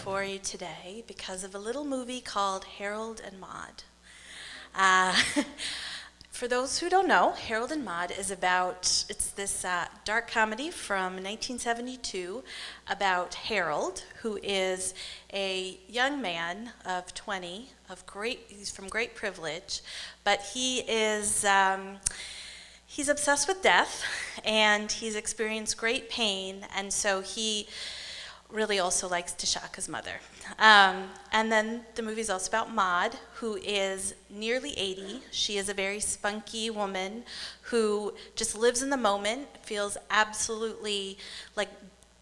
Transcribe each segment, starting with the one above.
for you today because of a little movie called Harold and Maude. For those who don't know, Harold and Maude is it's this dark comedy from 1972 about Harold, who is a young man of 20, he's from great privilege, but he's obsessed with death, and he's experienced great pain, and so he really also likes to shock his mother. And then the movie's also about Maude, who is nearly 80. She is a very spunky woman who just lives in the moment, feels absolutely like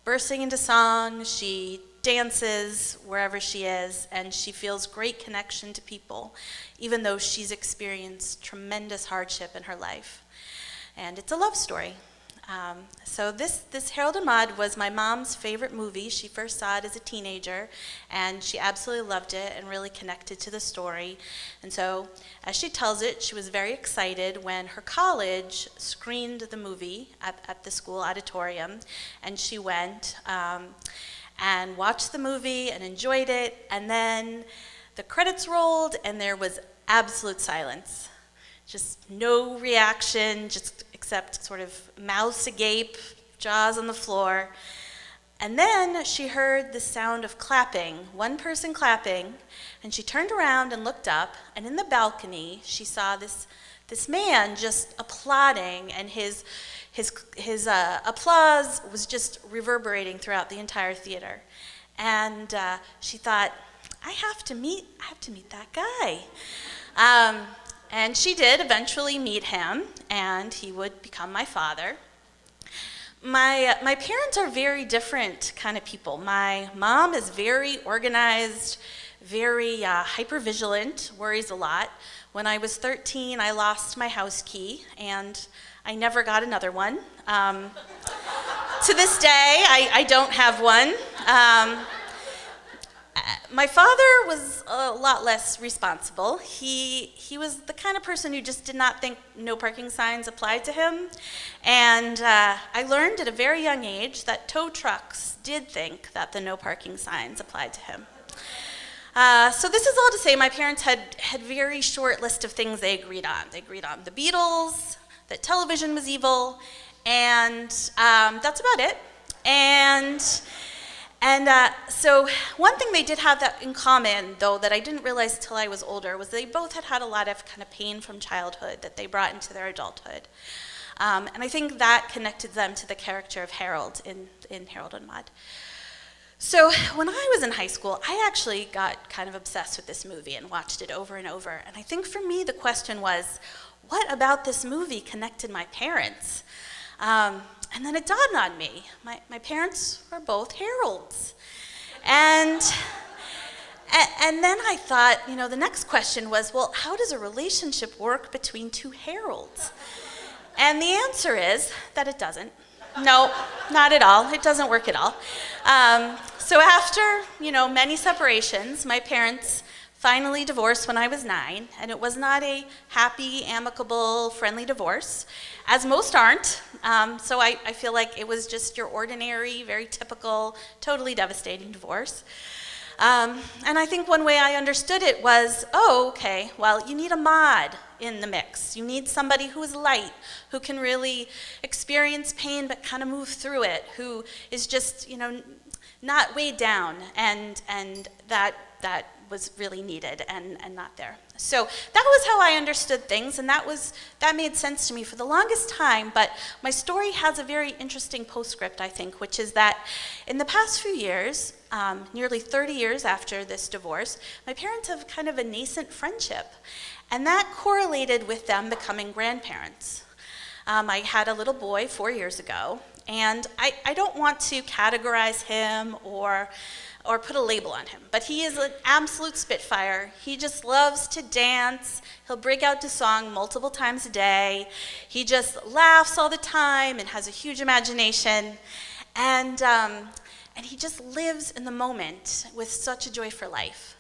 bursting into song. She dances wherever she is, and she feels great connection to people, even though she's experienced tremendous hardship in her life. And it's a love story. So this Harold and Maude was my mom's favorite movie. She first saw it as a teenager, and she absolutely loved it and really connected to the story. And so, as she tells it, she was very excited when her college screened the movie at the school auditorium, and she went and watched the movie and enjoyed it, and then the credits rolled, and there was absolute silence. Just no reaction, except sort of mouths agape, jaws on the floor. And then she heard the sound of clapping, one person clapping, and she turned around and looked up, and in the balcony she saw this man just applauding, and his applause was just reverberating throughout the entire theater. And she thought, I have to meet that guy. And she did eventually meet him, and he would become my father. My parents are very different kind of people. My mom is very organized, very hypervigilant, worries a lot. When I was 13, I lost my house key, and I never got another one. To this day, I don't have one. My father was a lot less responsible. He was the kind of person who just did not think no parking signs applied to him. And I learned at a very young age that tow trucks did think that the no parking signs applied to him. So this is all to say my parents had very short list of things they agreed on. They agreed on the Beatles, that television was evil, and that's about it. And so one thing they did have that in common, though, that I didn't realize till I was older, was they both had a lot of kind of pain from childhood that they brought into their adulthood. And I think that connected them to the character of Harold in Harold and Maude. So when I was in high school, I actually got kind of obsessed with this movie and watched it over and over. And I think for me the question was, what about this movie connected my parents? And then it dawned on me, my parents were both Harolds. And then I thought, the next question was, well, how does a relationship work between two Harolds? And the answer is that it doesn't. No, not at all. It doesn't work at all. So after, many separations, my parents finally divorced when I was 9, and it was not a happy, amicable, friendly divorce, as most aren't. So I feel like it was just your ordinary, very typical, totally devastating divorce. And I think one way I understood it was, okay, well, you need a Maude in the mix. You need somebody who is light, who can really experience pain but kind of move through it, who is just, not weighed down, and that was really needed and not there. So that was how I understood things, and that made sense to me for the longest time. But my story has a very interesting postscript, I think, which is that in the past few years, nearly 30 years after this divorce, my parents have kind of a nascent friendship, and that correlated with them becoming grandparents. I had a little boy 4 years ago, and I don't want to categorize him or put a label on him, but he is an absolute spitfire. He just loves to dance. He'll break out to song multiple times a day. He just laughs all the time and has a huge imagination, and he just lives in the moment with such a joy for life,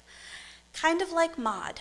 kind of like Maude.